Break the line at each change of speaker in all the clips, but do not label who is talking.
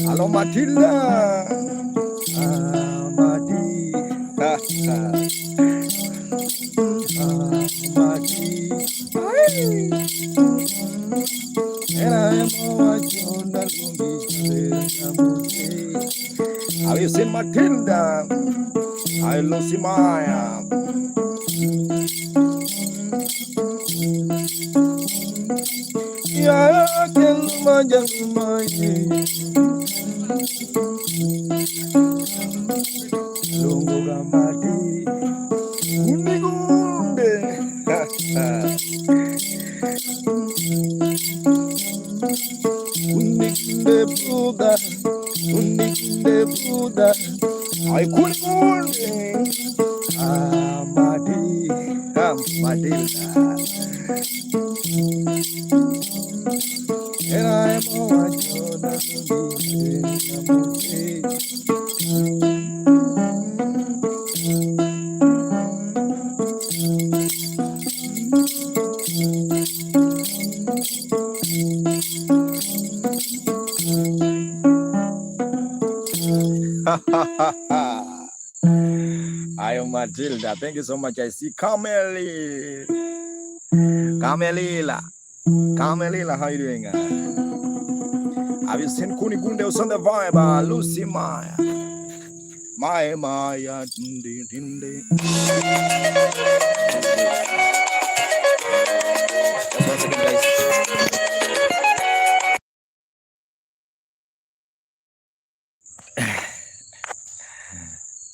Hello, Matilda. Amadi. Amadi. And I am watching the movie. Have you seen Matilda? I love Maya. Ya can imagine my Lunga Mati Unigunde Uninde Buddha Uninde Buddha I couldn't Amadi Amadilla and I am I am Matilda. Thank you so much. I see Carmelila. Carmelila, how you doing? Have you seen Kunigunde on the vibe? Lucy Maya. Maya. Dinde. Just 1 second, guys.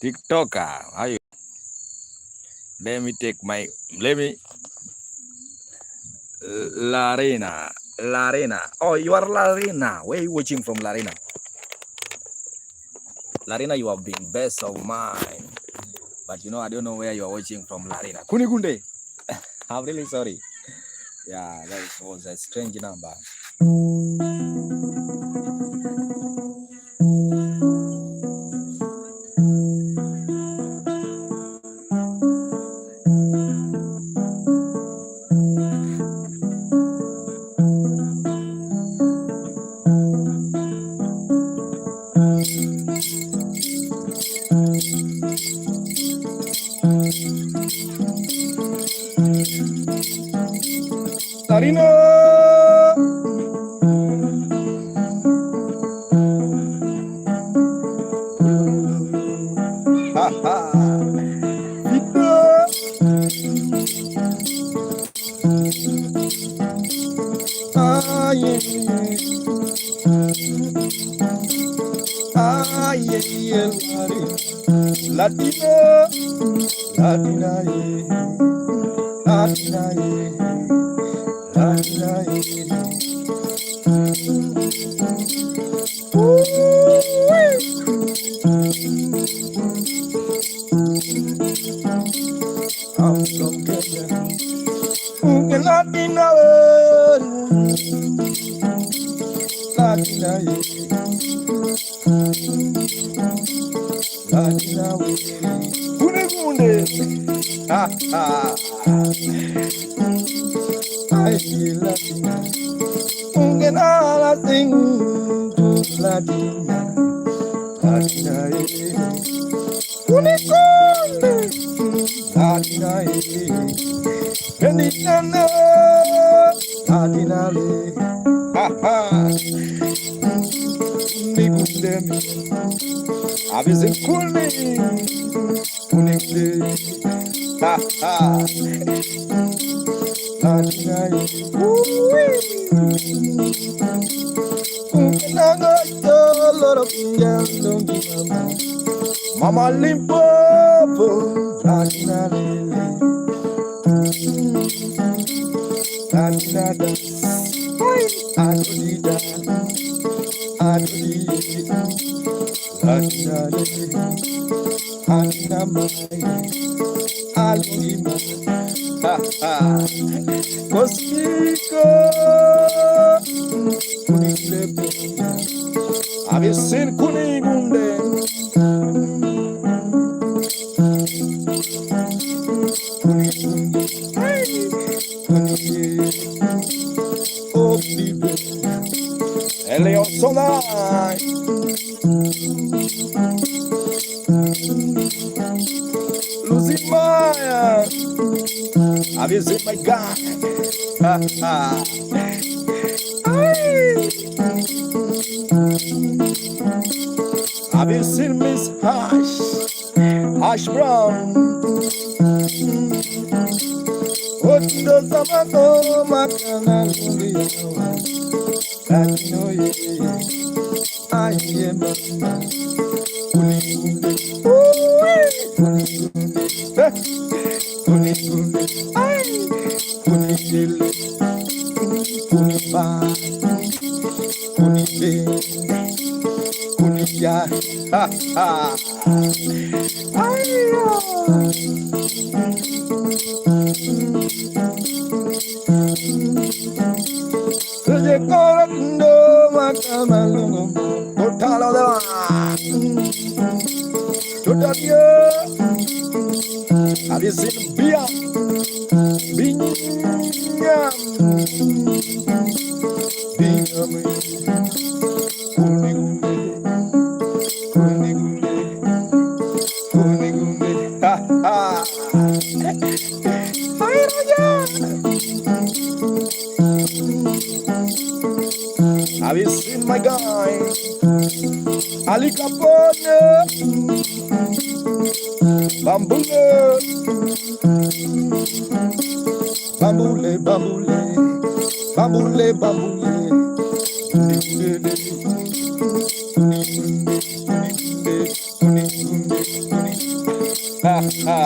TikToker, how you? Let me Larena. Oh, you are Larena. Where are you watching from, Larena? Larena, you have been best of mine. But I don't know where you are watching from, Larena. Kunigunde. I'm really sorry. Yeah, that was a strange number. Larina. Latina, I'm from Kenya. Latina, I feel Latina. And I sing to Latina. Kunikunde Adinae Benitana Adinale Haha Nikundemi Abize kuni Kuninde Haha Adinae Naga Yolo Mama Limpopo Adinale Adinada Adida Adida Adinale Adinamai Alima Cosmico Kunilebe Have you seen Kunigunde? Kunigunde Oh people Elion Sonai Losing Maya Have you seen my guy? Have you seen Miss Hash Brown? What does a man Makana Luliawa? I know ye I am Kunigunde Kunigunde Kunigele Kuniba Kunide Kuniya Ha ha Suje korando Makana Luliawa Totalo de va Totalia Have you seen Bia? Binyam Binyam Kunigunde Kunigunde Kunigunde Ha ha Hai Raja Have you seen my guy? Ali Capone Bambule Bambule Bambule Bambule Bambule Ha ha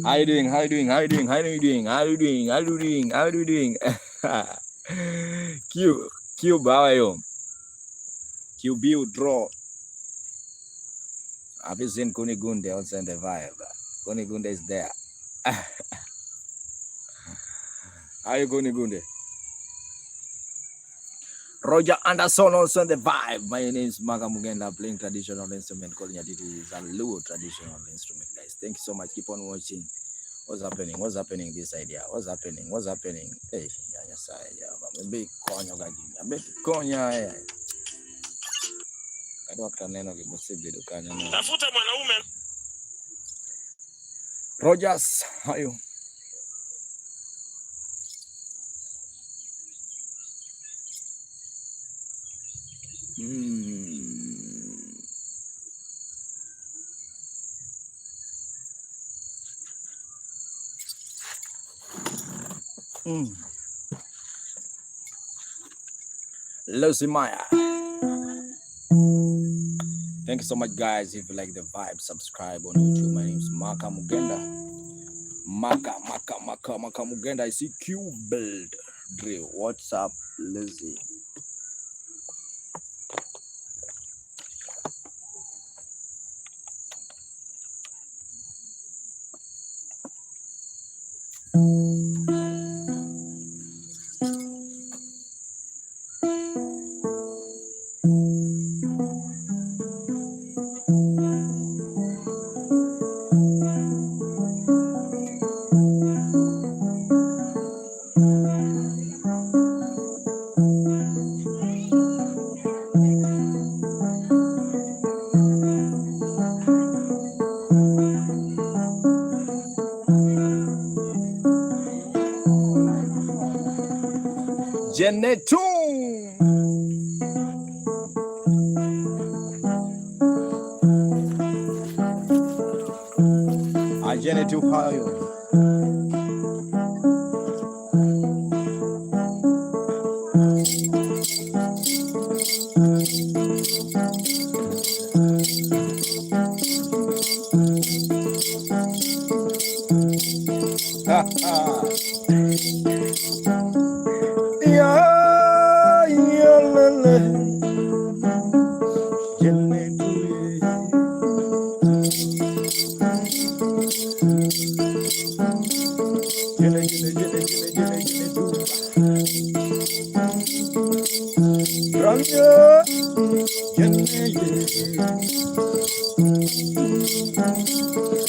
How you doing? How you doing? How you doing? How you doing? How you doing? How you doing? How you doing? Cube, how are you? QB draw. Have you seen Kunigunde also in the vibe? Kunigunde is there. How you Kunigunde? Roger Anderson also in the vibe. My name is Maga Mugenda, playing traditional instrument called Nyatiti. Is a low traditional instrument, guys. Thank you so much. Keep on watching. What's happening? What's happening this idea? What's happening? What's happening? Hey, yeah, big konya gajini. Big konya. Tafuta mwanaume. Rogers, how are you? Lucy Maya. Thank you so much, guys. If you like the vibe, subscribe on YouTube. My name is Maka Mugenda. Maka Mugenda. I see Q build drill. What's up, Lizzie? Jenetu. Jenetu hayo.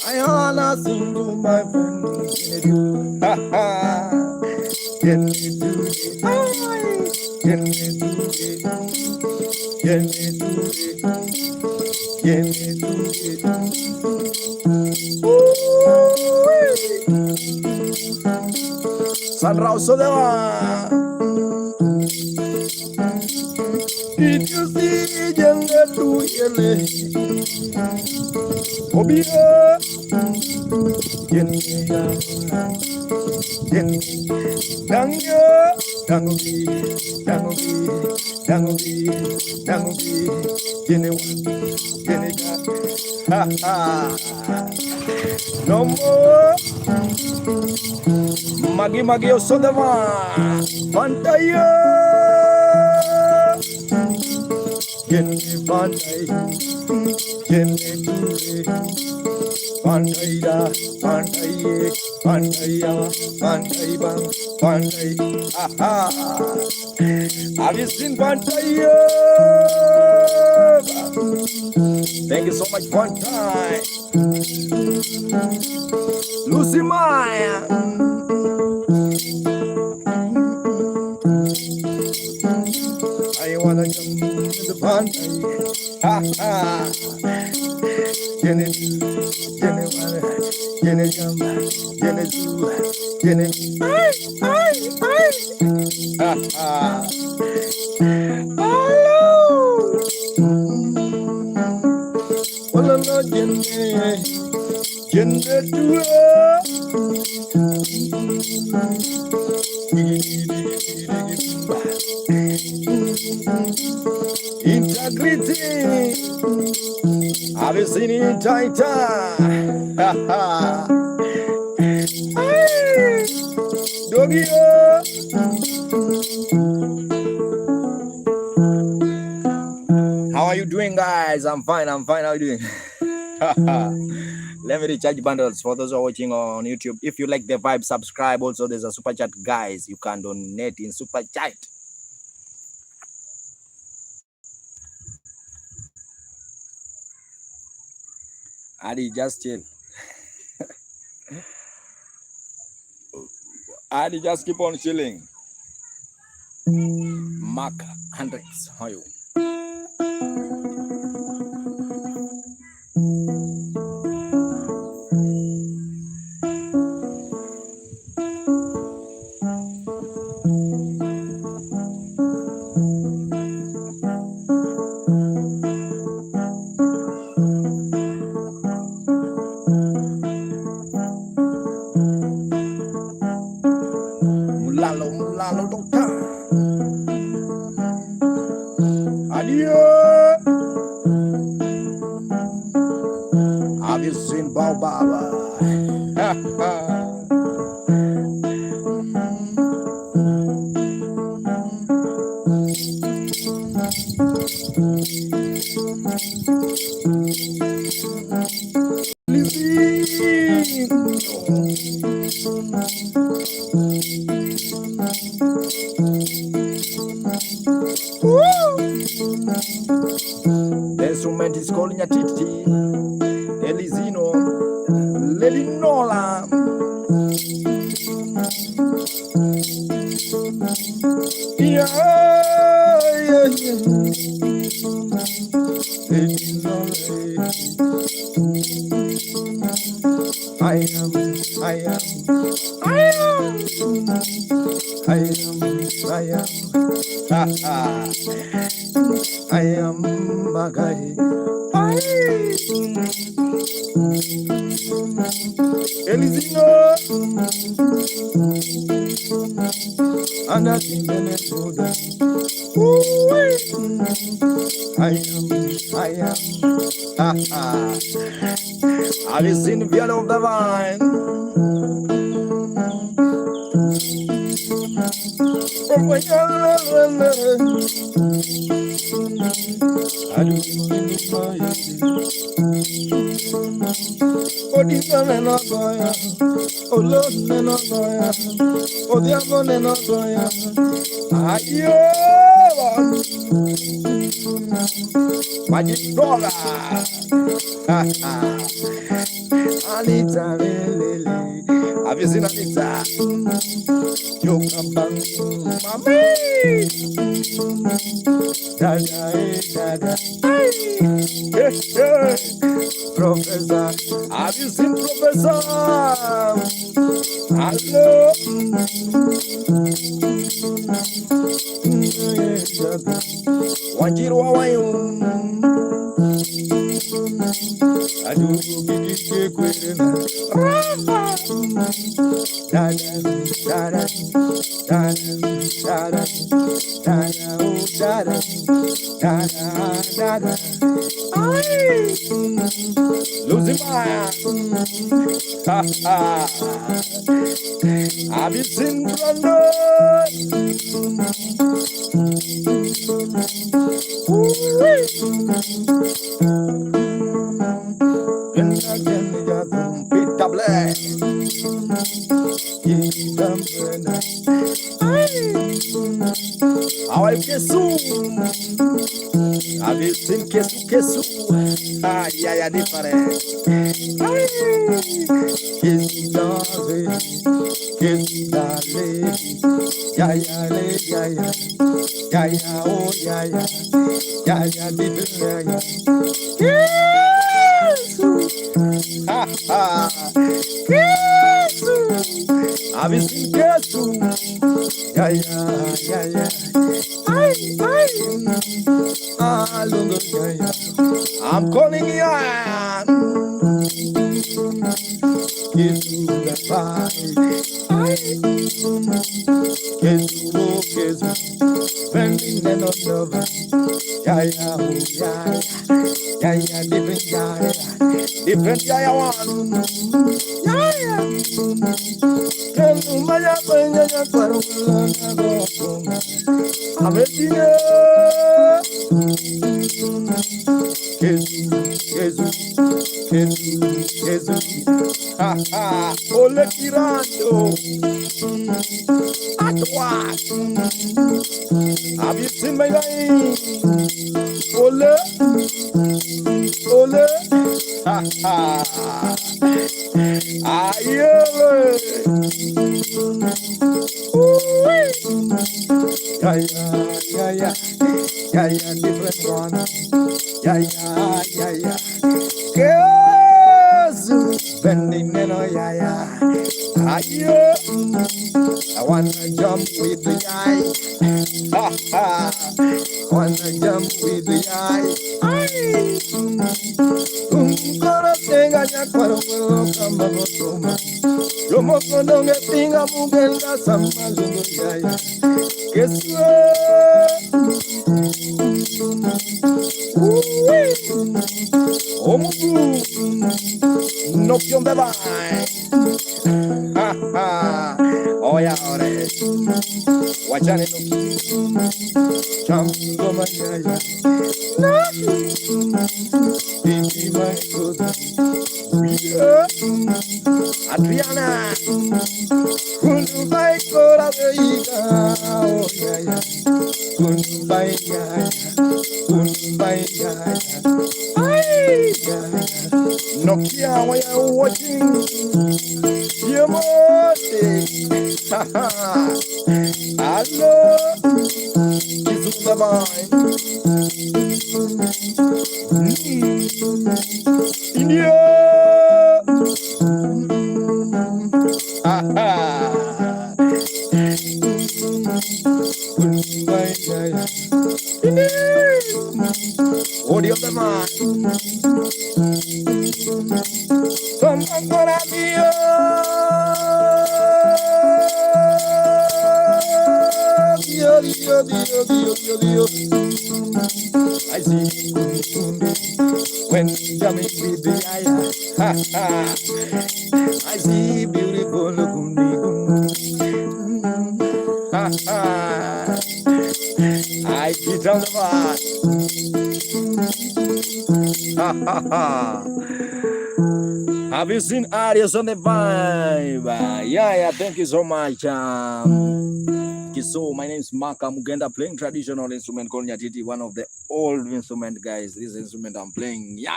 I wanna sing to my friends. Ha ha. Can you do it? Can you do it? Can you do it? Can you do it? Sandra Sodewa. Did you see Janga to Yele? Obia. No more Magi Osodama Pantaya Pantai Pantai bang, Pantai. Aha. Have you seen Pantai? Thank you so much, Pantai. Lucy Maya. I wanna jump to the Pantai. Ha ha. Get it, jump, get it, get it. Ha ha. Hello. Well, I'm not getting integrity. Have you seen it, Titan? Ha ha. Doggy. How are you doing, guys? I'm fine. How are you doing? Let me recharge bundles for those who are watching on YouTube. If you like the vibe, subscribe. Also, there's a super chat, guys. You can donate in super chat. Adi, just chill. Adi, just keep on chilling. Mark Hendricks, how are you? Mulalo doctor. Adieu. Have you seen Baobaba? The instrument is called Nyatiti, Elizino, Lelinola. Yeah. I I am Magai. Elizino, and I think I am. Have you seen the piano of the vine? Magic dollar. Anita, Lily. Have you seen Anita? You come back, mommy. Dada, dada. Hey, hey. Professor, have you seen Professor? Hello. Wajiro wawayo. Adu bigi kwena. Dada, dada, dada, dada, dada, oh dada, dada, dada. Losing my ha ha. Have you seen Brandon? Pita Black. How I kesu. Have you seen kesu? Ah, yeah, different. Kesu darling, yeah, oh yeah, different. Ha ha. Have you seen kesu? Yeah. I'm calling you. Kesu the fight. Kesu, spending the night over. Yeah, different one. Jesus, ha ha, ole tirando, at what? Have you seen my line? Ole, ha ha, aye, yeah, different one, yeah. Bending in oh yeah. Aye, I wanna jump with the eye. Ha ha. Wanna jump with the eye. Aye. Kora tenga nyakaro kwelo kamba gotoma. Yomo kondonge pinga mugenda samazungu yaya. Keswe. Omugu. Nopion de vine. Ha ha. Oh yeah, ore. Wachane no. Chamgo mayaya. Baby my good. Adriana. Kunubai kora beida. Oh yeah. Kunubai yaya. Ay yeah. Nokia, why are you watching? Yamote. Hello. This is the mind. India. I see when coming with the eye. I see beautiful I get on the bar. Have you seen Arias on the vibe? Yeah, thank you so much. So my name is Maka Mugenda, playing traditional instrument called Nyatiti, one of the old instrument, guys. This instrument I'm playing. Yeah.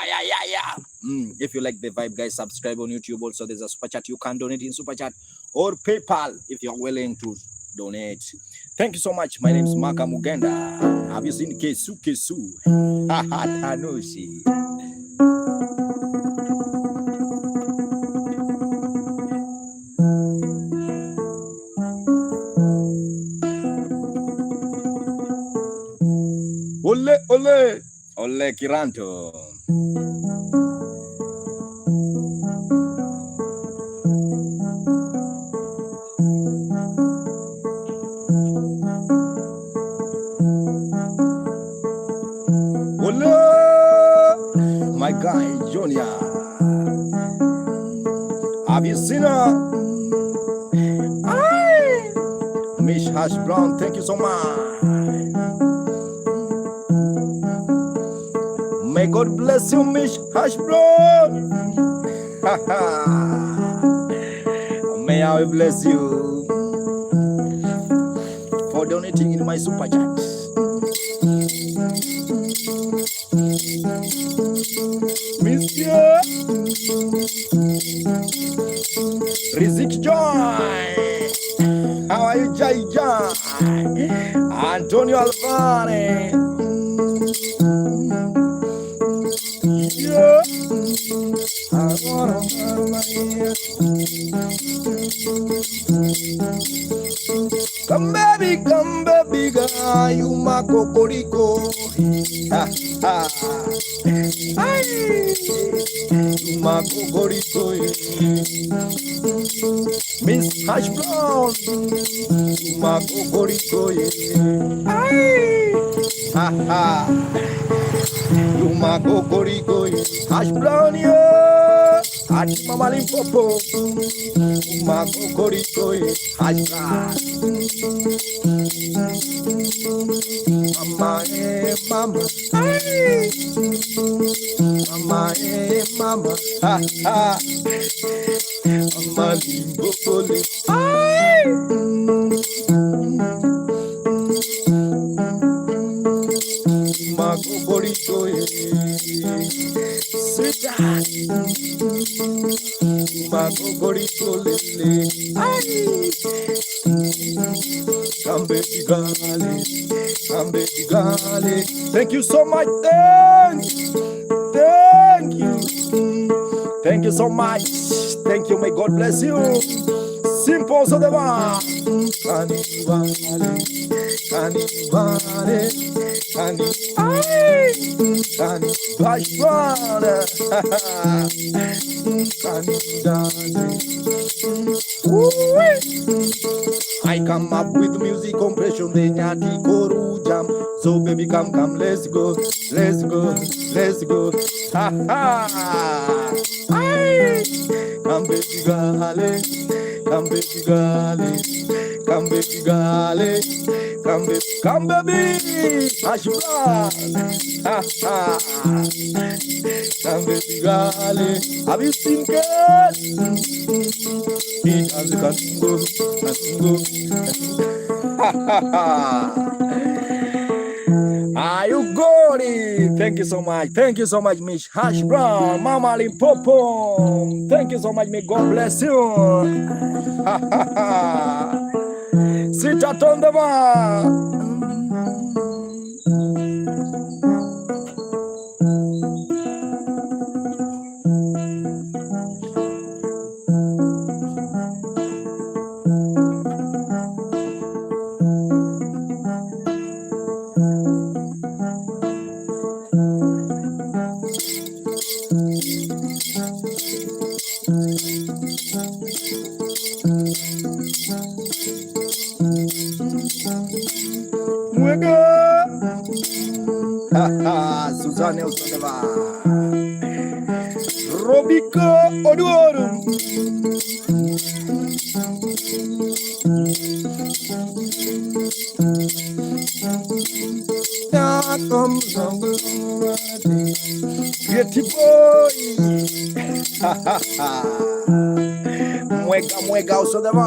If you like the vibe, guys, subscribe on YouTube. Also, there's a super chat. You can donate in super chat or PayPal if you're willing to donate. Thank you so much. My name is Maka Mugenda. Have you seen Kesu? Tanushi. Ole Kiranto. Ole, my guy Junior. Have you seen her? Miss Hash Brown, thank you so much. May God bless you, Miss Hash Brown. May I bless you for donating in my super chat. Monsieur Rizik Joy. How are you, Jai Jai? Antonio Alvarez. Come baby, girl, you my cocorico. You my cocorico. Miss Hash Brown, you my cocorico. You my cocorico. Hash Brown, yeah. Hash Mama Limpopo. You my cocorico. Hash Brown. Mama, mama. Mama, mama. Mama Limpopo. Magoborito, Sita, Magoborito, come baby gale. Thank you so much. Thank you so much. Thank you. May God bless you. Simple so the bar. I come up with music compression, the Nyati Koru jam. So baby come, let's go. Ha ha. Come baby gale. Come baby, Ashura. Come baby gale. Have you seen it? He doesn't go. Are you good? Thank you so much, Miss Hash Brown, Mama Limpopo. Thank you so much, may God bless you. Sit at on the bar. Mwega. Suzanne Osoneva. Robiko Oduoru. Pretty boy. Mwega Osoneva.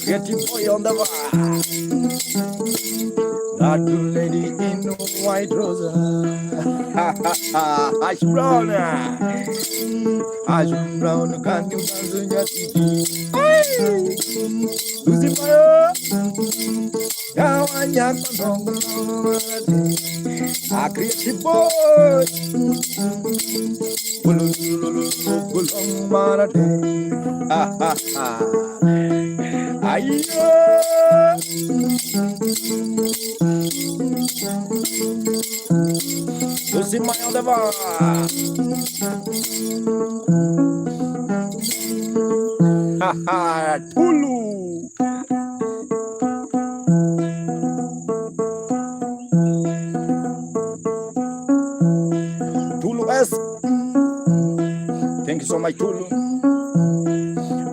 Pretty boy on the bar. That lady in white rose. Ash brown. Ash brown. Can you dance in Nyatiti? Lucy fire. Yawanya a creative boy. Lucy my on the bar. Tulu. Tulu S. Thank you so much, Tulu.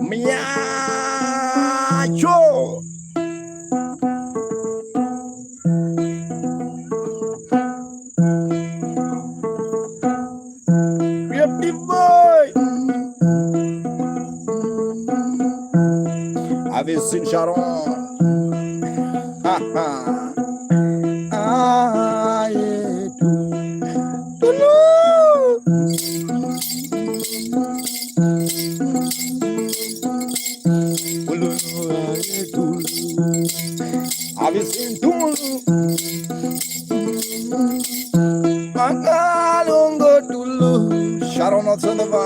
Miacho. Creative boy. Have you seen Sharon? Have you seen Tulu? Mangalongo Tulu. Sharon Osoneva.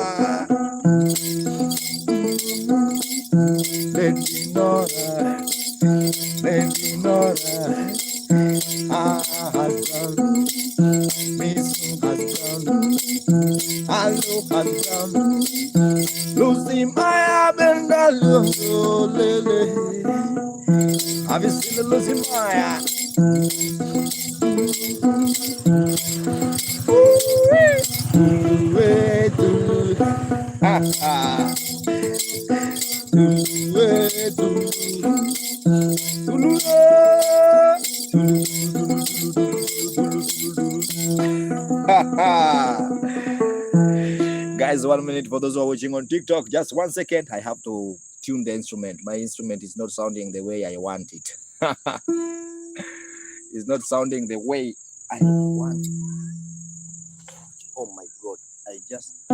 Husband, missing husband, hello husband, Lucy Maya Bengaloo, Lele. Have you seen the Lucy Maya? Guys, 1 minute for those who are watching on TikTok. Just 1 second. I have to tune the instrument. My instrument is not sounding the way I want it. It's not sounding the way I want it. Oh my God. I just...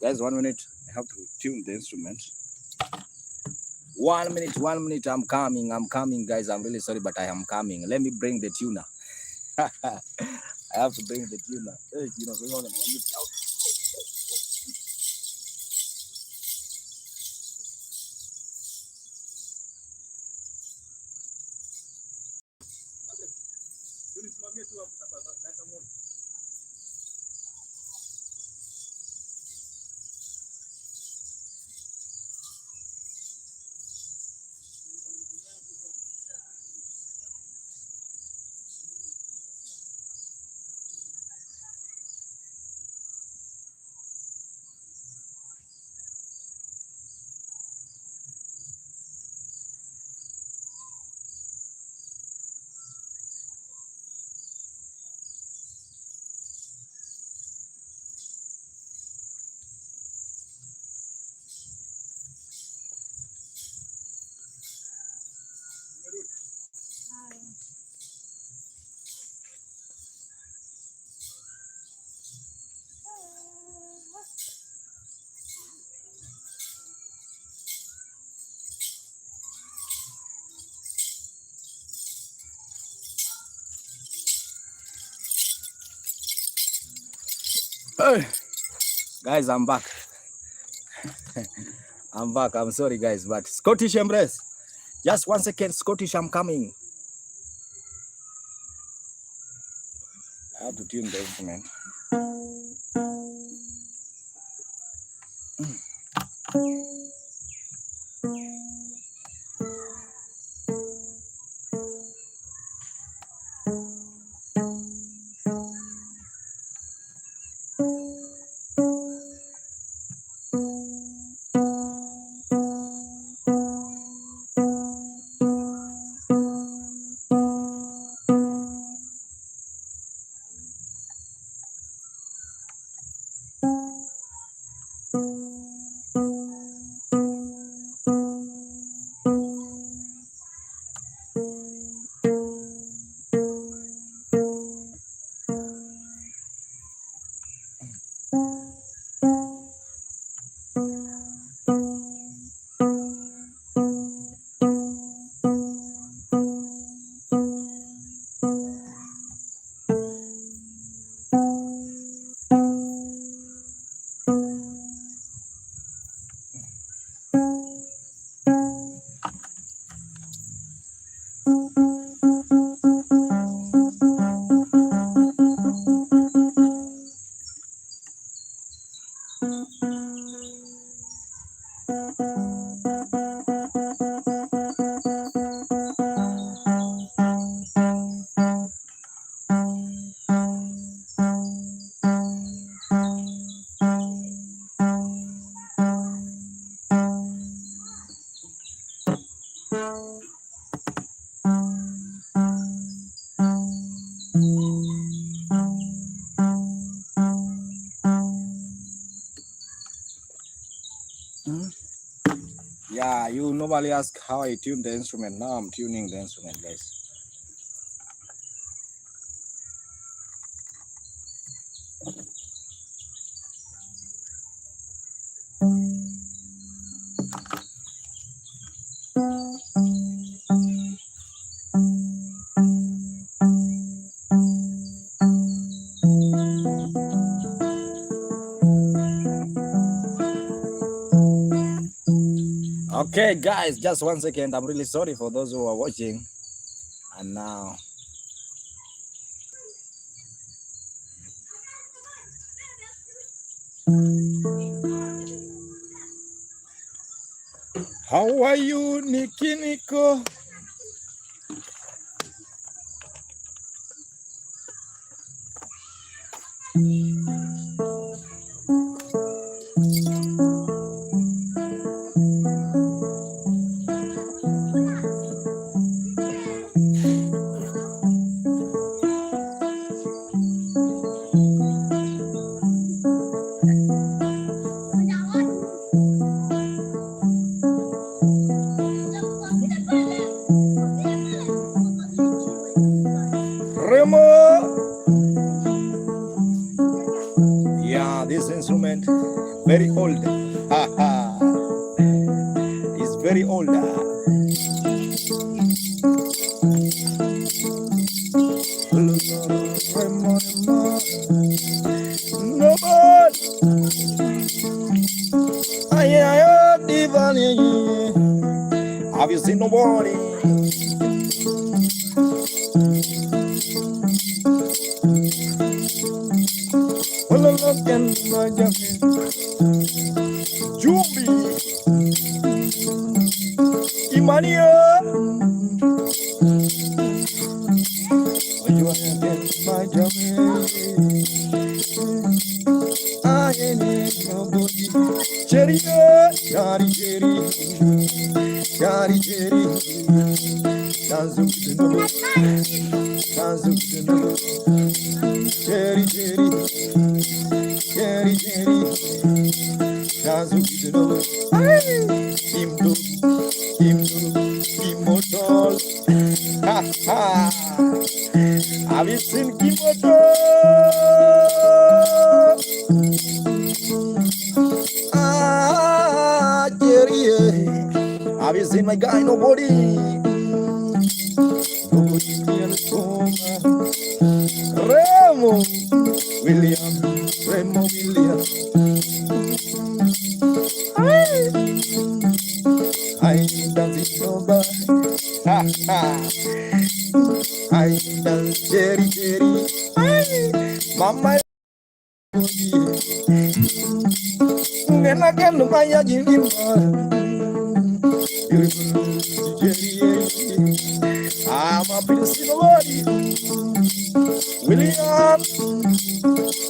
Guys, 1 minute. I have to tune the instrument. 1 minute, 1 minute. I'm coming, guys. I'm really sorry, but I am coming. Let me bring the tuner. I have to bring the tuner. Hey, you know, hold on. Hey, guys, I'm back. I'm back. I'm sorry, guys, but Scottish embrace. Just 1 second, Scottish, I'm coming. I have to tune the instrument. Yeah, you normally ask how I tune the instrument. Now I'm tuning the instrument, guys. Okay, guys, just 1 second. I'm really sorry for those who are watching. And now, how are you, Nikki Nico? Remo. Yeah, this instrument very old. It's very old. No more. Have you seen nobody? Jumbi Imania. You are my I ain't nobody. Cherry, Yari, Cherry, Yari, Cherry, Dazu, Cherry, Cherry, Cherry, Cherry, Dazu, Kimotol. Ha ha. Have you seen Kimotol? Have you seen my guy? Nobody. Nobody can come. Remo. William. Remo. Nena kanu maya jimba. I'm a piece of body. William,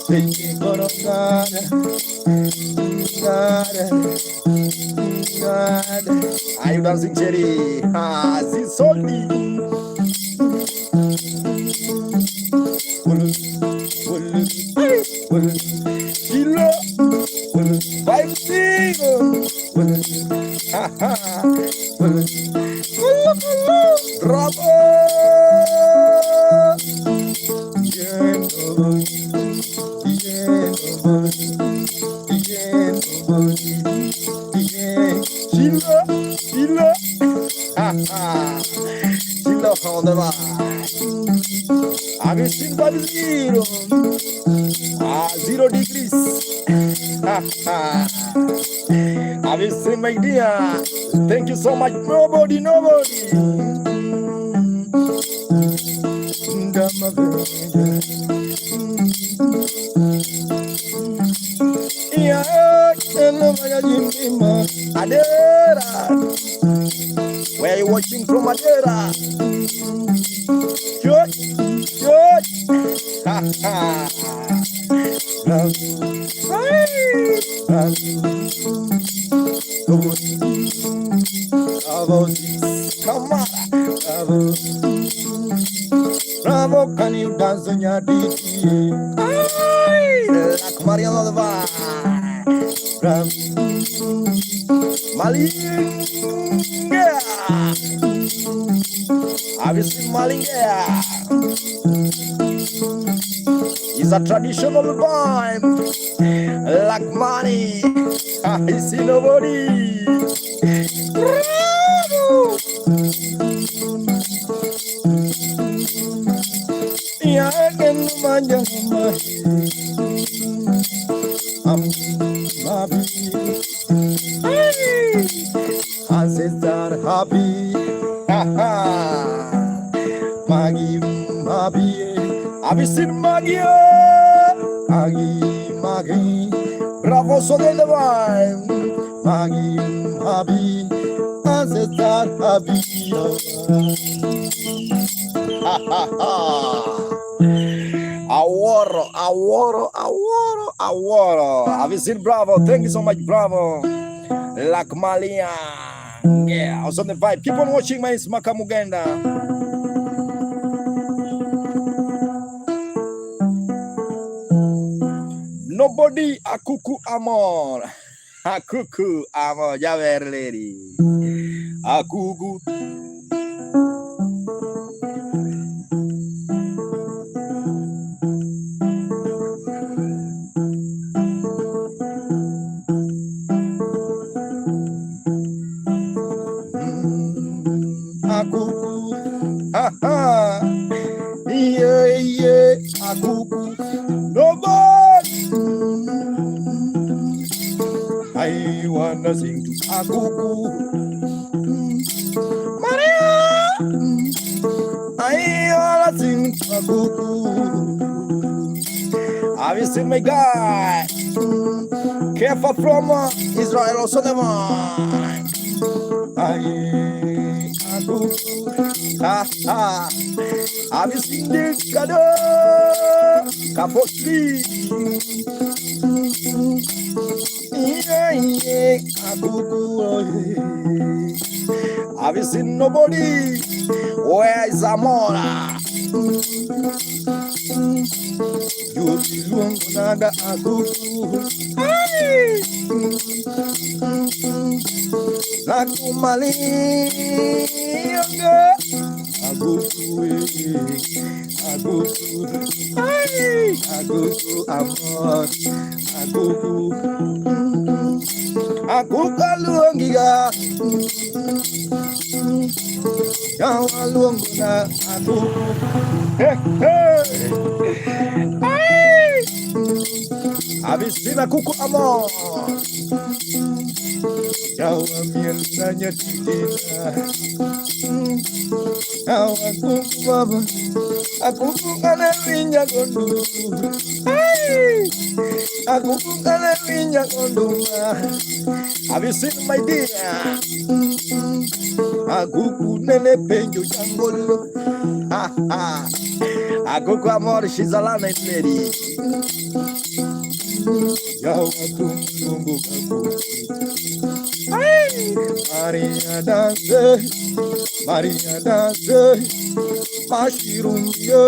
thinking God. Are you dancing, Jerry? Ah, she's salty. Kilo, 5-0. Bravo! Kilo, on the line. I've seen 5-0. 0 degrees. I've seen, my dear. Thank you so much. Nobody. Adera. Where are you watching from, Adera? George. Bravo, can you dance on your Nyatiti? Like Mariano the Vibe. Bravo. Malinga. Have you seen Malinga? It's a traditional vibe. Like money. I see nobody. I'm happy. Ancestor happy. Maggie happy. Have you seen Maggie? Maggie. Bravo, so the vibe. Maggie happy. Ancestor happy. Awaro. Have you seen Bravo? Thank you so much, Bravo. Like Malia. Yeah, I was on the vibe. Keep on watching my Makamugenda. Nobody akuku amor. Akuku amor. Ya ver, lady. Akuku. Yeah, akuku. Nobody. I wanna sing to akuku. Maria. I wanna sing to akuku. Have you seen my guy? Careful from Israel also the one. Have you seen this kado? Kapotri. Have you seen nobody? Where is Zamora? You belong naga akuku. Nakumali akuku amor akuku luongiga yawa luongona akuku Avisina kuku amor yawa miel Nyatiti yawa kuku baba akuku kana vinya gondu Akukukale vinya konduma. Have you seen my dear? Akuku nene penjo jangolo. Ha ha. Akuku amor shizalana ineri. Yawa kumungu kaku. Maria danse, Maria danse, Mashirumye,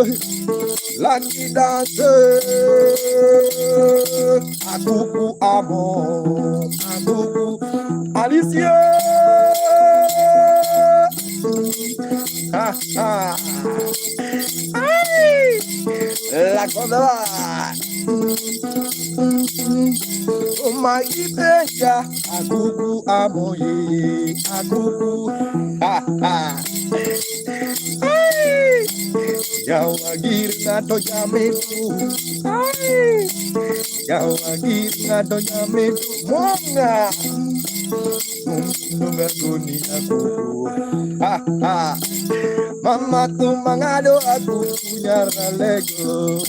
Laki danse, Akuku amo, Akuku Alicia, ha ha, ay, la cosa. Umagipeja akuku amoye akuku ha ha ay yawagir na to yametu ay yawagir na to yametu monga nunga guni akuku ha ha mama tu mangado akuku nyara lego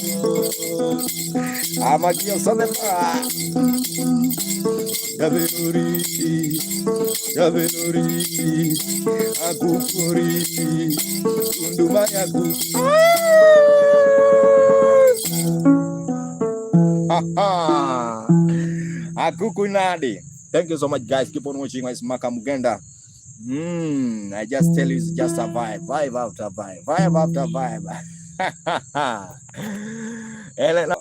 amagio sonema Gabenuri, Gabenuri, Agukuri, Undumayagu. Haha, Agukunadi. Thank you so much, guys. Keep on watching my Maka Mugenda. I just tell you, it's just a vibe after vibe. Elena,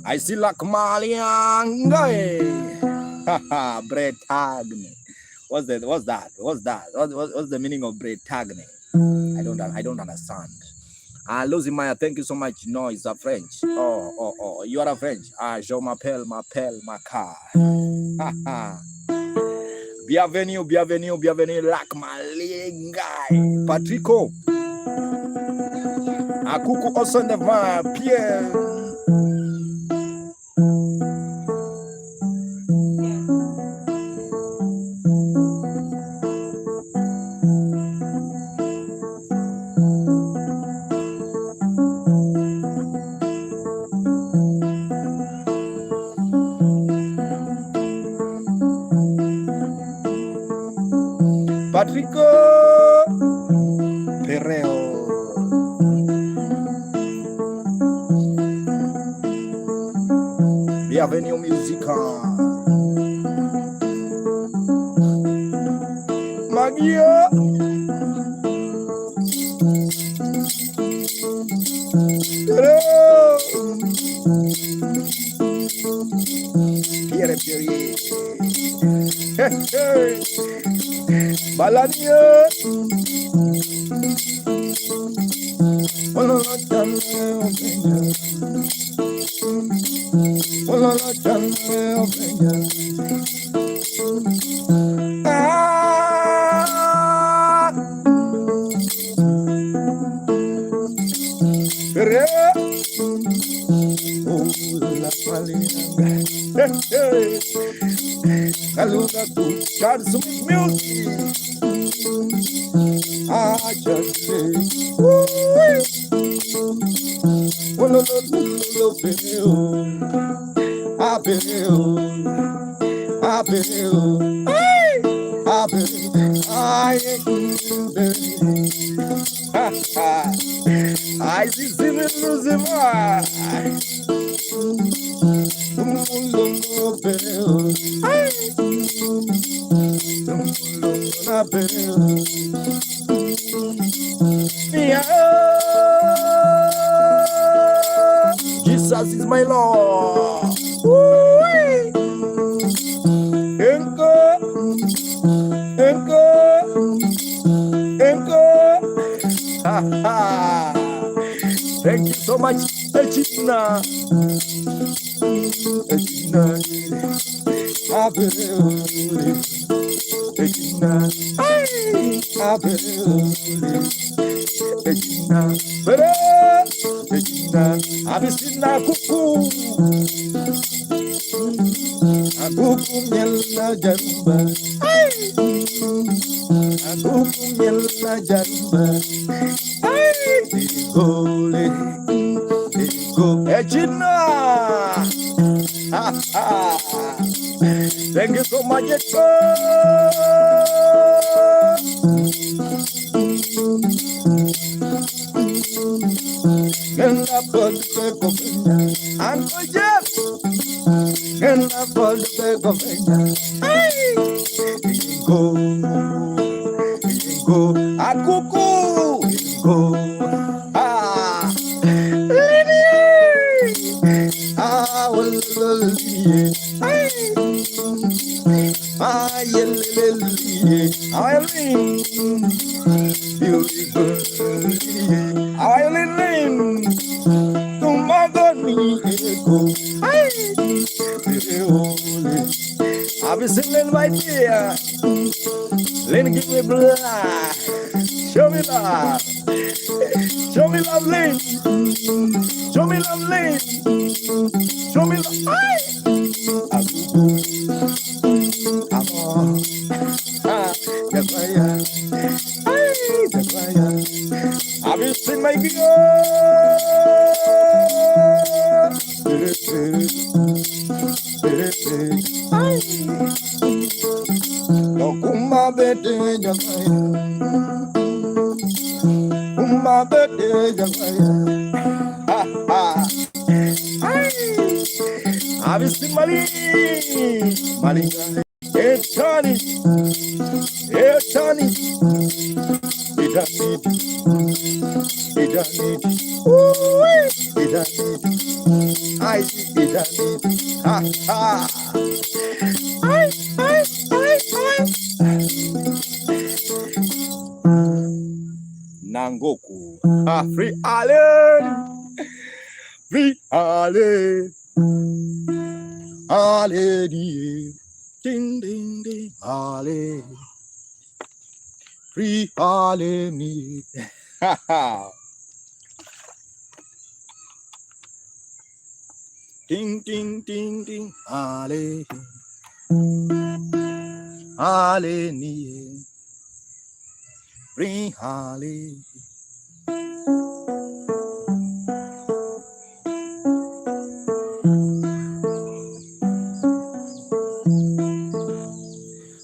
I see like Maliang. Haha, Bretagne. What's that? What's the meaning of Bretagne? I don't understand. Lucy Maya, thank you so much. No, it's a French. Oh, you are a French. Je m'appelle ma car. Bienvenue, like Malingai. Patrico. Akuku also in the vibe. Pierre. Patrico Perreo. Bienvenue Musica. Magia. Pierre. Hey. Balania. Got some music. I just say, I see Jesus is my Lord. Thank you so much, Echina. Abisina kuku, akuku nyela jarumba, akuku nyela jarumba, gole, go, echina. Thank you so much, Ganda Polpe Govina, Uncle Jeff, Ganda Polpe Govina, go, Akuku, go, I'll be singing right here. Lynn, give me blood. Show me love. Show me love, Lynn. Show me love, Lynn. Show me love. That's why I'll be singing my girl. No kuma bete jamaya, kuma bete jamaya. Abisi mali, malinga. Etani, idanit, idanit. Nangoku, free Allen, Allen, ding ding ding, Allen, free Allen, ding ding ding ding, Allen, free Allen.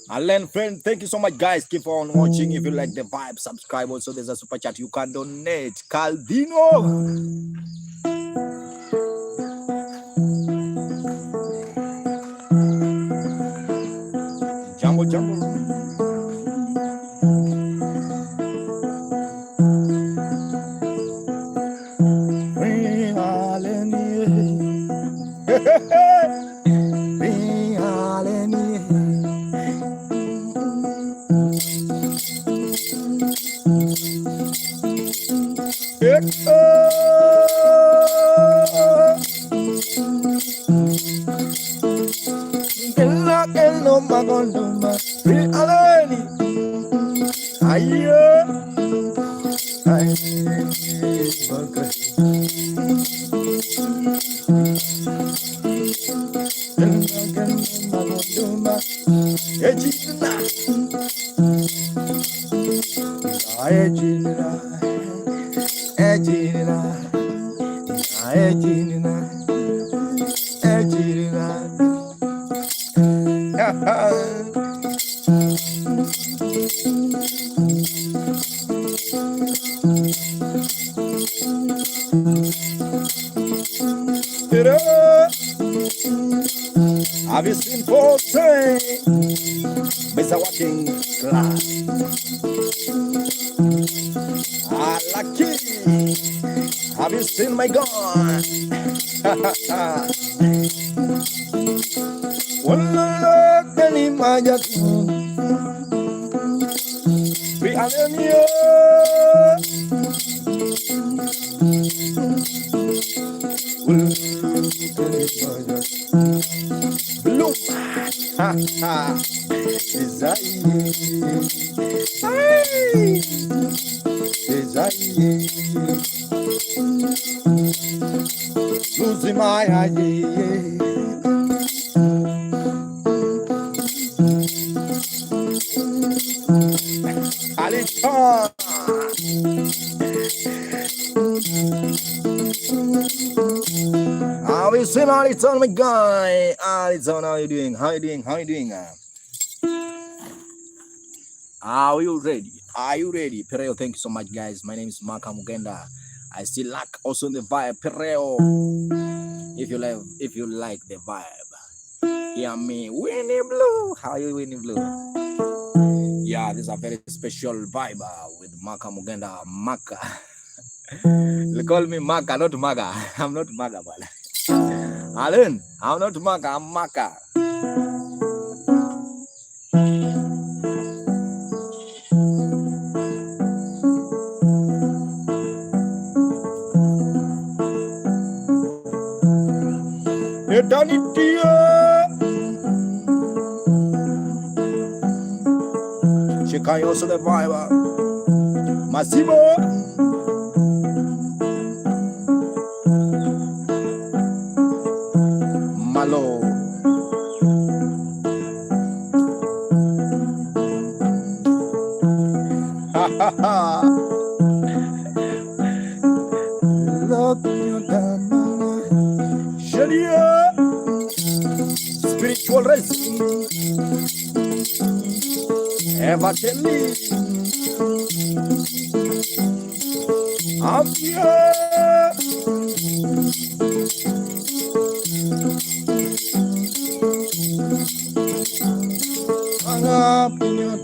Alan friend, thank you so much, guys. Keep on watching. If you like the vibe, subscribe. Also, there's a super chat you can donate. Caldino. Jumbo, jumbo. Have you seen for say, Mr. Walking Glass? Lucky. Have you seen my gun? Wallah, kani majak. We are here. Bloom. Ha ha. Desire. losing my idea. Aliton. We see Aliton, my guy. Aliton, how you doing? How you doing? How you doing? Are you ready? Are you ready? Pereo, thank you so much, guys. My name is Maka Mugenda. I still like also the vibe. Pereo, if you like the vibe, hear me. Winnie Blue. How are you, Winnie Blue? Yeah, this is a very special vibe with Maka Mugenda. Maka. They call me Maka, not Maga. I'm not Maga, but Alan, I'm not Maga, I'm Maka. Eternity. She can also the vibe. Massimo. Malo. Ha ha ha. Love you, Shadia. Spiritual race. Ever tell me. I'm here. Hang up in your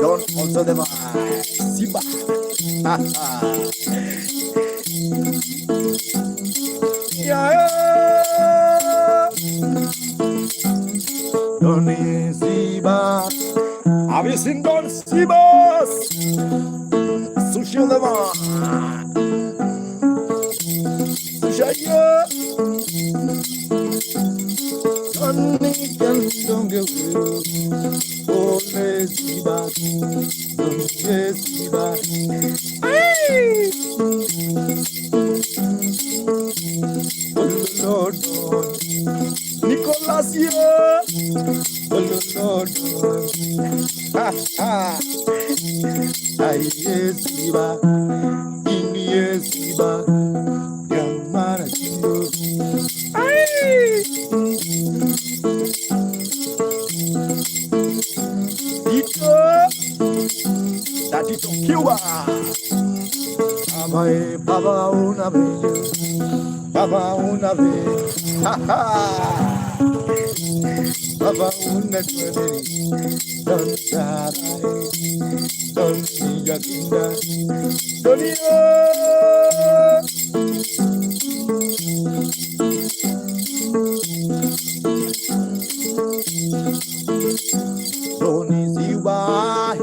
don't also the vibe. Siba. Yeah. Don't Siba. Have you seen Don Sibas? Sushi on the vibe. Sushi. Don't get weird. Oh, lazy back. Don't lazy back. Hey! Oh, Lord, Lord. Nicolas, yeah. Oh, Lord, Lord. Ha, ha. Ay, yes, back. In yes, back. Young man, hey! Nyatiti Cuba. Amae baba una vez, baba una vez, ha ha. Baba una vez, don't die, don't see your dinner, don't you? Don't see why.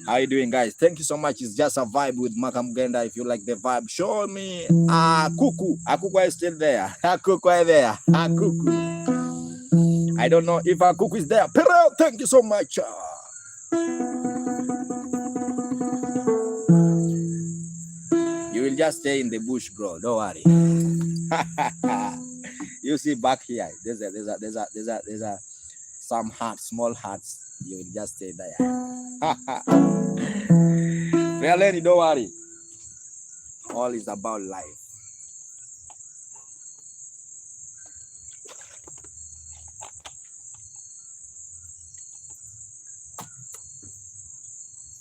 How you doing, guys? Thank you so much. It's just a vibe with Maka Mugenda. If you like the vibe, show me Kuku. Akuku is still there. Akuku is there. Akuku. I don't know if Akuku is there. Pero, thank you so much. You will just stay in the bush, bro. Don't worry. You see back here, there's a some hearts, small hearts. You will just stay there. Really, don't worry. All is about life.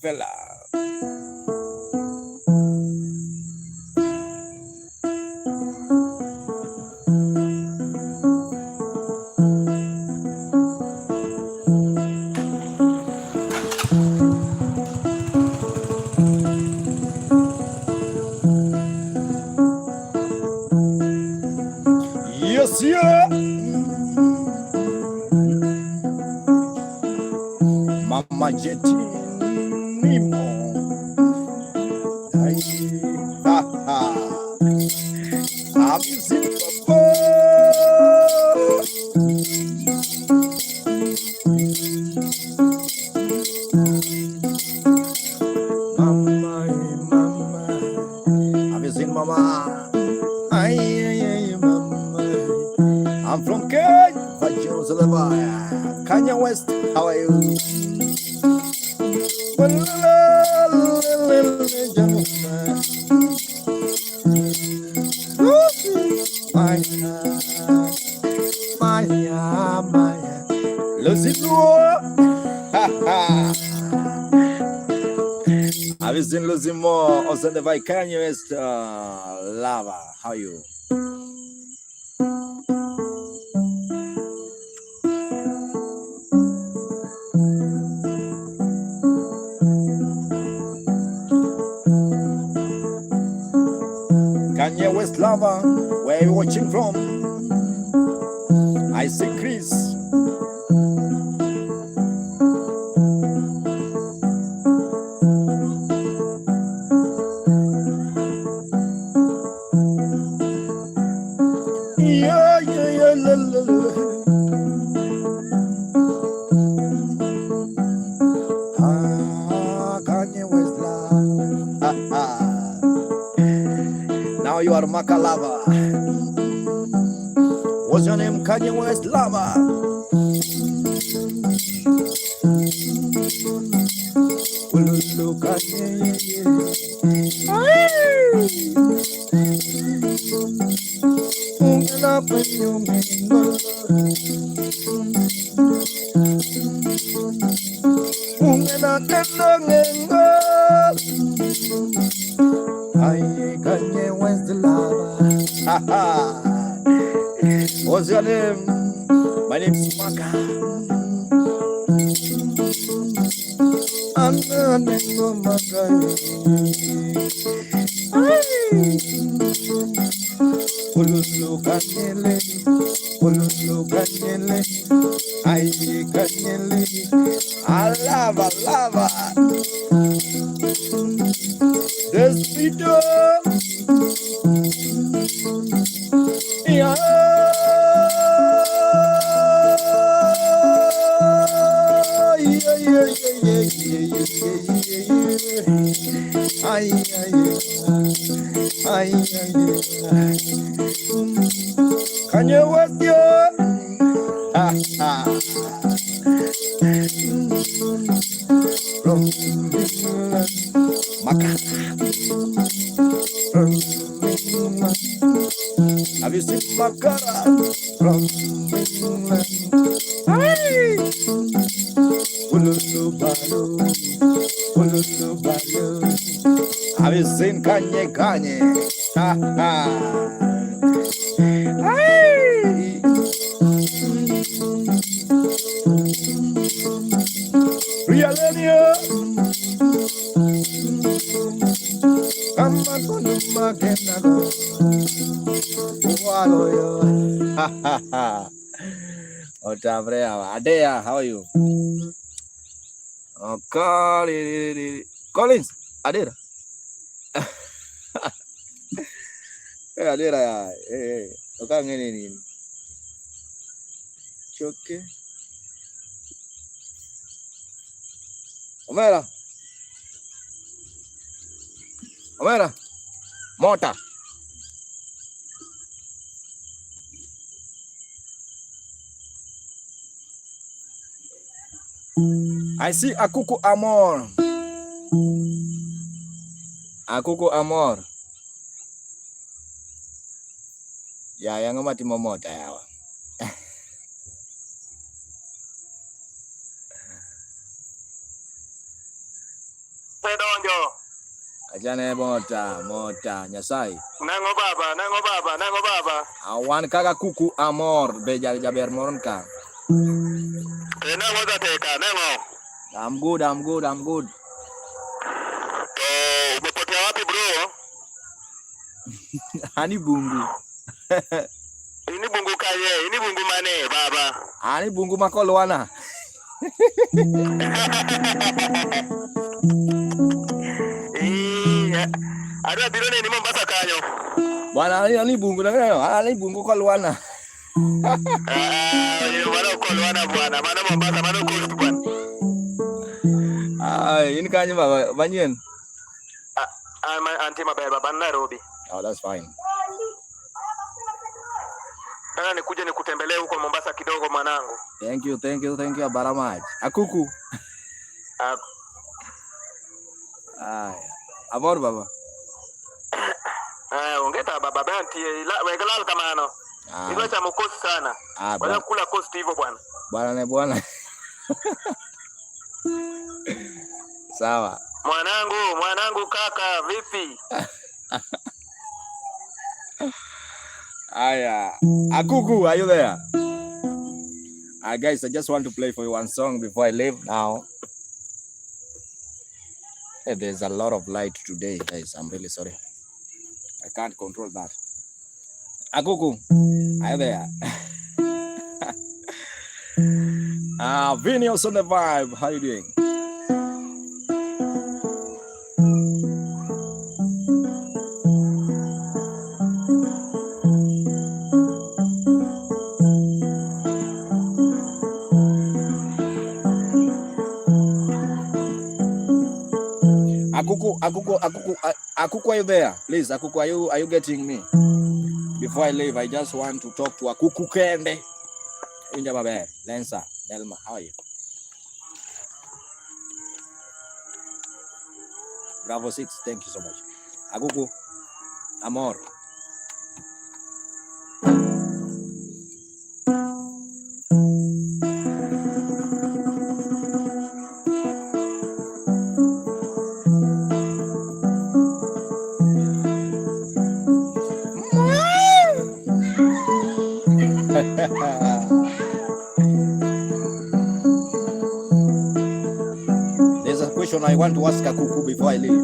Fella. Yes, yeah. Mama Jetty Nemo. Have you seen Mama. Have you seen Mama? Ay, Mama. I'm from Kenya, Jerusalem. Kenya West. How are you? Maya, Lucy, have you seen Lucy Moore? Also the Kenya West lava. How are you? Kanye West lover, where are you watching from? I see Chris. Yeah, la, la, la. Kanye West love. Now you are Maka lover. What's your name? Kanye West lover. Look at Kanye West lover. What's your name? My name is Maka. I'm the name of Maka. Ululu Kanyele, Ululu Kanyele, Aye Kanyele, Alava, lava. Despito. Yeah. Ay, Kanye West, yo. Maka. Have you seen Makara from England? Hey! Have you seen Kanye? Hey! Realenia. Come on, Adea, how are you? Collins, Adera. Adera ya. Oka ngene nini? Choke. Omera. Mota. I see Akuku Amor. Ya, yang mati momota yawa.
Pedonjo.
Ajane mota, nyasai.
Nango baba.
Awan kaga kuku Amor, bejar jaber moronka.
Nango zateka, nango.
I'm good.
Umepotea wapi bro?
Ani bungu.
Ini bungu kaye, ini bungu mane baba.
Ani bungu makoloana.
Ada birone ni Mombasa kanyo.
Bwana ali bungu na leo. Ali bungu kwa Luana.
Bwana kwa Luana bwana. Maana Mombasa maana coast bwana.
Ini kanya baba banyen.
Anti mabeba bana Nairobi.
Oh, that's fine.
Nataka nikuje nikutembelee huko Mombasa kidogo mwanangu.
Thank you Baramaj. Akuku. Amor baba.
Ongeta baba banti la wegalal kama ano. Ilo cha mkosi sana. Wala kula cost hivyo bwana.
Bwana. Sawa.
Mwanangu kaka vipi?
Aya. Akuku, are you there? Guys, I just want to play for you one song before I leave now. Hey, there's a lot of light today, guys. I'm really sorry. I can't control that. Akuku, are you there? Vinny also on the vibe. How you doing? Akuku, are you there? Please, Akuku, are you getting me? Before I leave, I just want to talk to Akuku Kende. Injababe, Lensa, Delma, how are you? Bravo 6, thank you so much. Akuku, Amor. There's a question I want to ask Akuku before I leave.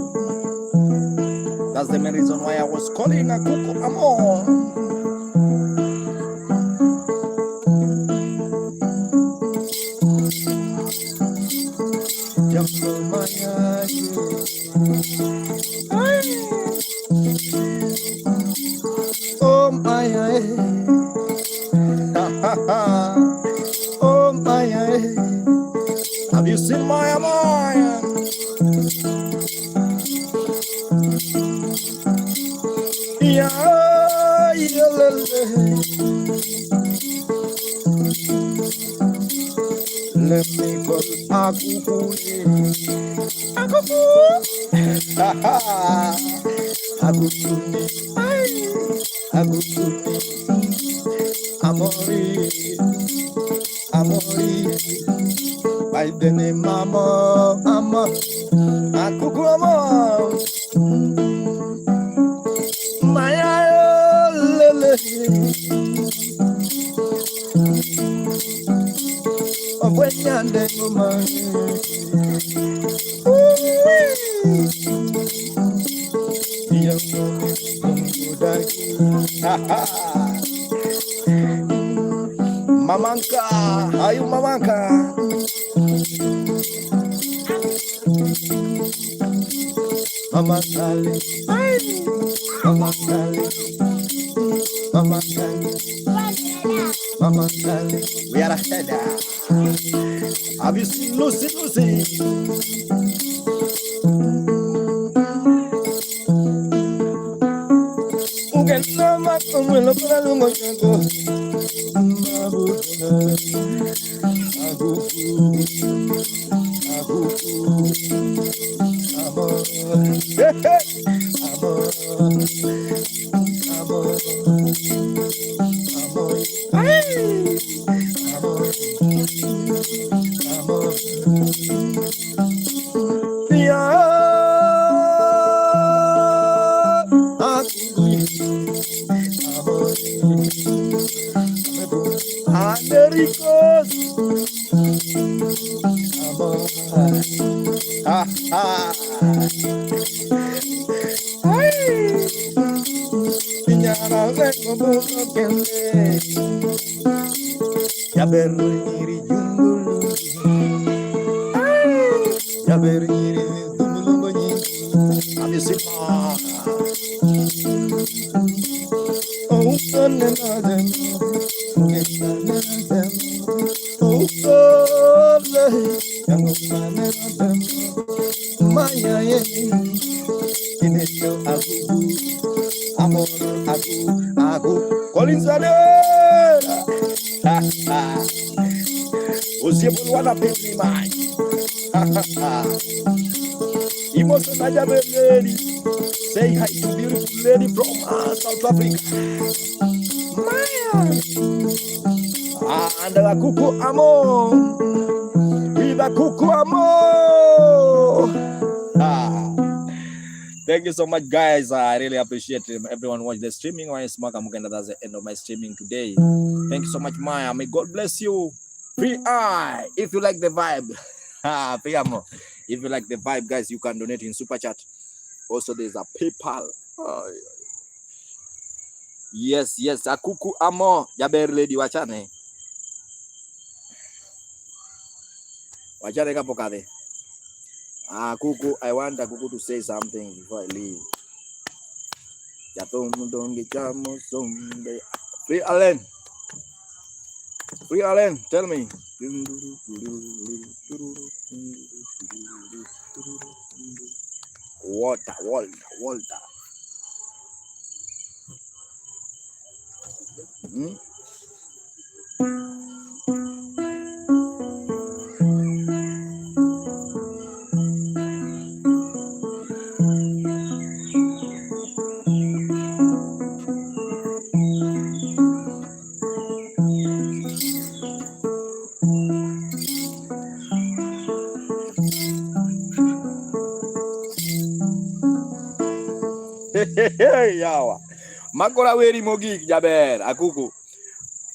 That's the main reason why I was calling Akuku Amor. Oh my, oh my, have you seen my Amor? Yeah, let me go Akuku. Akuku, Amori, by the name Mama, Akuku Amor, my lele, when you're dead, Mamanka, are you Mamanka? Mama Sally, Mama Sally, Mama Sally, Mama Sally, we are ahead. Have you seen Lucy? Nama kumelo para lungo chango, ya bernyiri junggul, ya bernyiri junggul bunyi, habis itu Wana pili mai. Emotion Najabe lady. Say hi to beautiful lady from South Africa. Maya. And the kuku amo. With the kuku amo. Thank you so much, guys. I really appreciate everyone watch the streaming. That's the end of my streaming today. Thank you so much, Maya. May God bless you. Free eye. If you like the vibe. If you like the vibe, guys, you can donate in Super Chat. Also, there's a PayPal. Yes. Akuku amo. Jaber lady wachane. Wachane kapokade. Kuku, I want Kuku to say something before I leave. Free Allen, tell me. Walter. Yawa. Makola weri mogik jaber akuku.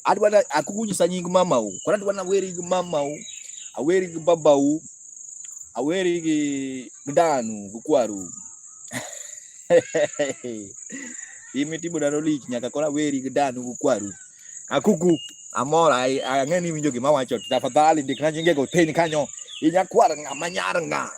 Adwana akuku nyisa nying mama u. Kora adwana weri gi mama u. Aweri gi baba u. Aweri gi gdanu gukwaru. Imiti budano lich nyaka kora weri gi danu gukwaru. Akuku amora angeni winjo gi mawacho tafadhali ndikna nyinge go teni kanyo. Inyakwar nga manyar nga.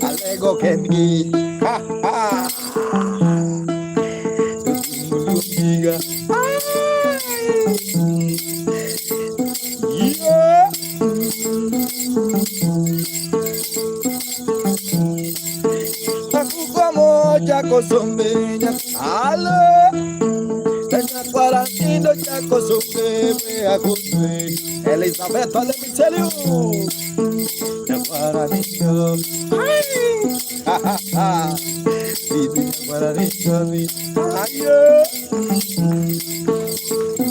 Alego Kengi. Chako sombenya ala tanya para indo chako sombe akunwe Elizabeth, let me tell you para nicho bibi para nicho ayo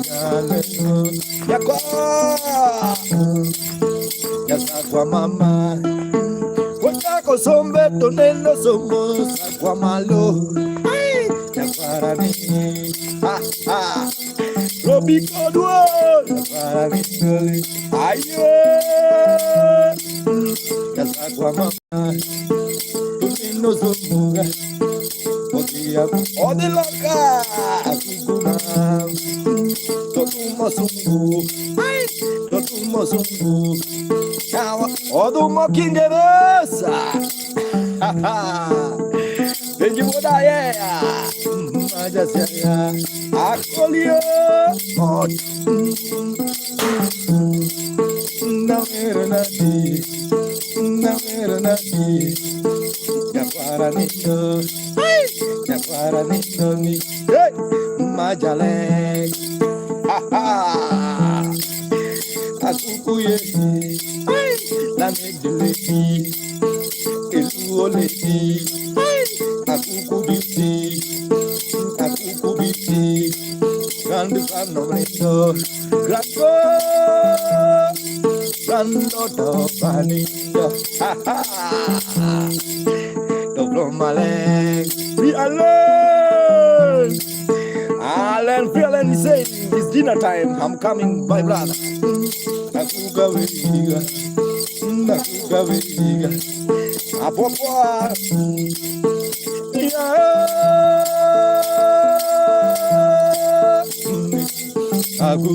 yalego yako yasakwa mama Chako sombe tonendo somos aguamalo para ni Robico duo para ni ayo Aguamama tonendo somos Odiloka Kukuma Totumo Sungu Totumo Sungu Odumo Kingereza Benjimuda ya Majasya Akolio Mod Namera Nadi Yapara Nindo Yapara Nindo ni Majale Akukuye La Negdileti Eluoleti Akukubiti Akukubiti Grande Fanomento Grando Grando Vanilla Dobro Malek We alone Allen feeling saying it's dinner time. I'm coming my brother Nakuga Vega Nakuga Vega Apopo Agu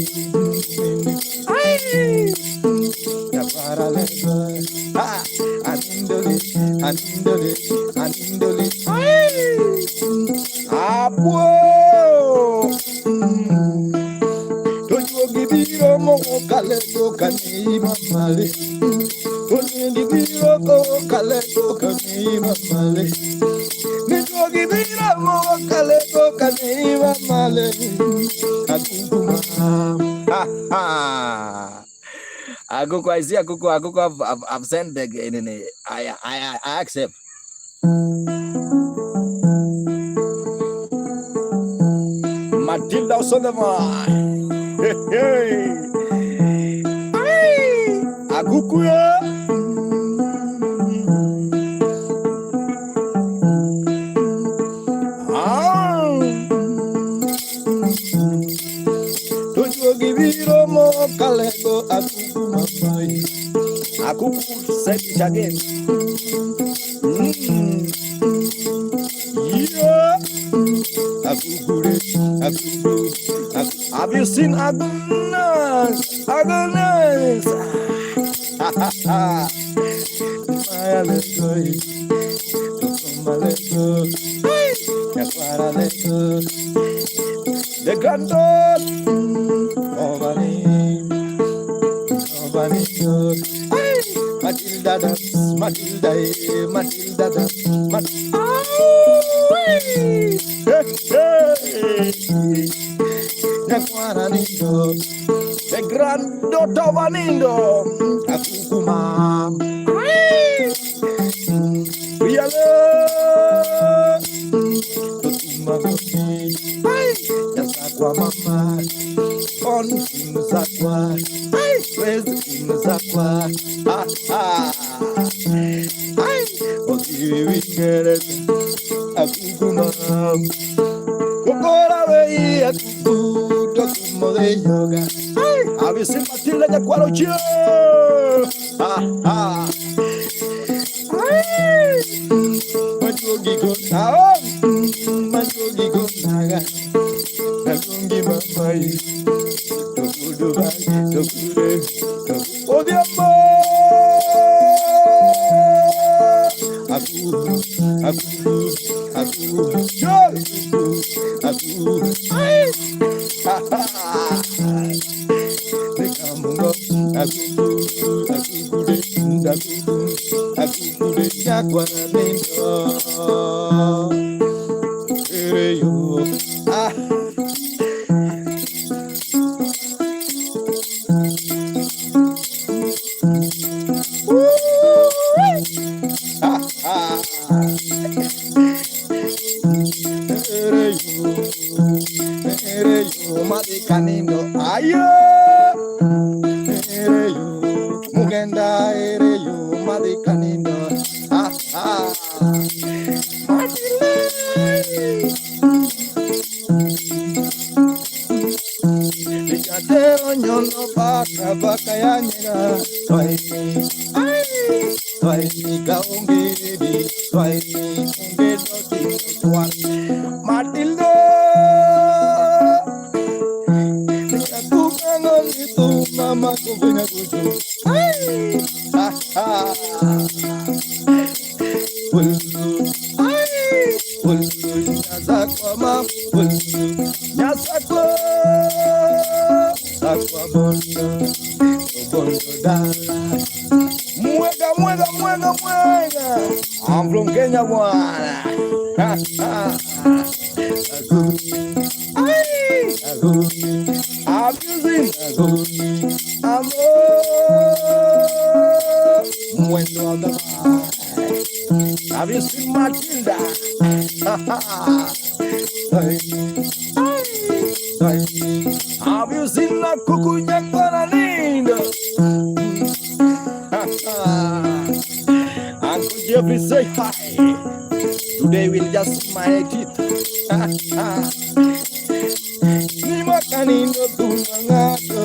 Yapara Lego Anindole Anindole Apo Tojo gibiro mo kale to kani mamale Tojo gibiro ko kale to kani mamale Tojo gibiro mo kale to kani mamale Akuma Aku kwaisi aku I've sent back in I accept Matilda Solomon Aku ya Tujuh gibiro mo kalego aku mamai Aku set again Yeah Aku Have you seen Agnes? Agnes Maya lekoi Maleko Yapara leko The granddaughter Nobody Matilda dance Matilda dance Yakwara nindo The granddaughter Vanindo Akukuma Yale Totuma Gomi Yasakwa mama On Zakwa Praise Zakwa Okiwi Wingeret Akukuma Kokora wei Akuku Tokumo de yoga Avisi Matilda Yakwaro Chio Majogi go now Majogi go naga Nagungi mamai Tokudu bai Tokude Odiambo Canino, ayo, Mugenda, Madi Canino, Icatero, no vaca, yañera, soy mi gaungiri, soy mi ungero, mama kufanya kuchu. Nyasa kwa mama, nyasa kwa bondo, bondo da. Mwega. I'm from Kenya, bwana. I'm using mwendo on the mic. Have you seen Matilda? Have you seen la cucuña coralinda? Uncle Jeffrey say hi. Today we'll just see my teeth. Nimakanindo tunangato.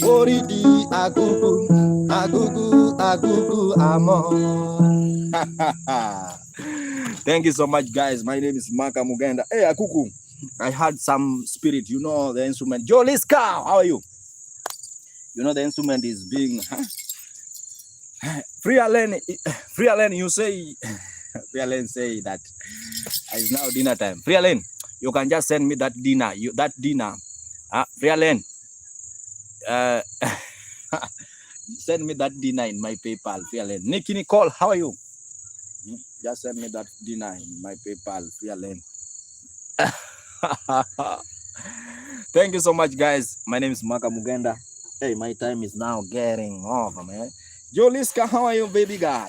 Oridi agugu amon. Thank you so much, guys. My name is Maka Mugenda. Hey, Akuku, I had some spirit. You know the instrument. Joliska, how are you? You know the instrument is being Free Allen, you say Free Allen say that it's now dinner time. Free Allen, you can just send me that dinner. Free Allen, send me that dinner in my PayPal. Free Allen. Nikki Nicole, how are you? Just send me that dinner in my PayPal. Free Allen. Thank you so much, guys. My name is Maka Mugenda. Hey, my time is now getting off, man. Joliska, how are you, baby guy?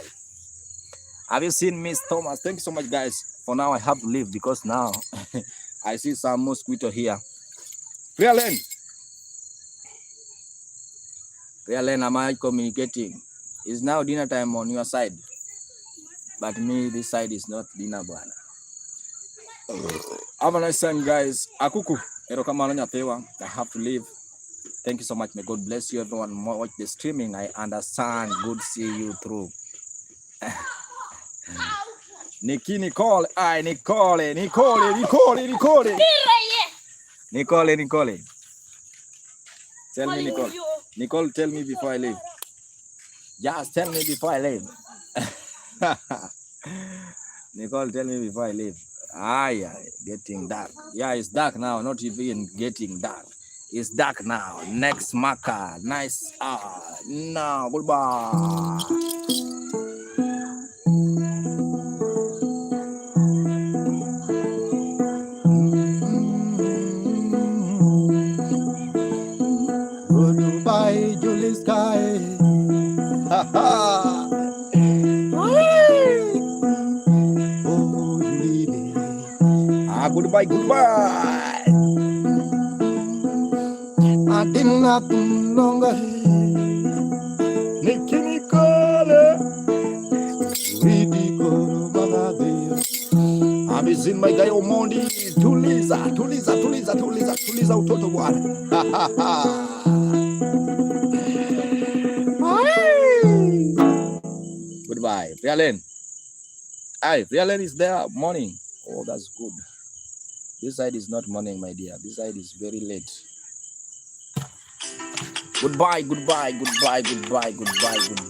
Have you seen Miss Thomas? Thank you so much, guys. For now, I have to leave because now I see some mosquito here. Free Allen, am I communicating? It's now dinner time on your side. But me, this side is not dinner, bwana. Have a nice time, guys. Akuku, I have to leave. Thank you so much. May God bless you, everyone. Watch the streaming. I understand. Good see you through. Nikki Nicole. Nicole. Tell me, Nicole. Nicole, tell me before I leave. Just tell me before I leave. Nicole, tell me before I leave. Yeah, getting dark. Yeah, it's dark now. Not even getting dark. It's dark now. Next marker. Nice. Now, goodbye. Goodbye, Julie Sky. Goodbye. I didn't have to longer. Nikki Nicole. I'm in my guy Omondi. Tuliza utoto bwana. Goodbye. Free Allen. Hi, Free Allen is there. Morning. Oh, that's good. This side is not morning, my dear. This side is very late. Goodbye.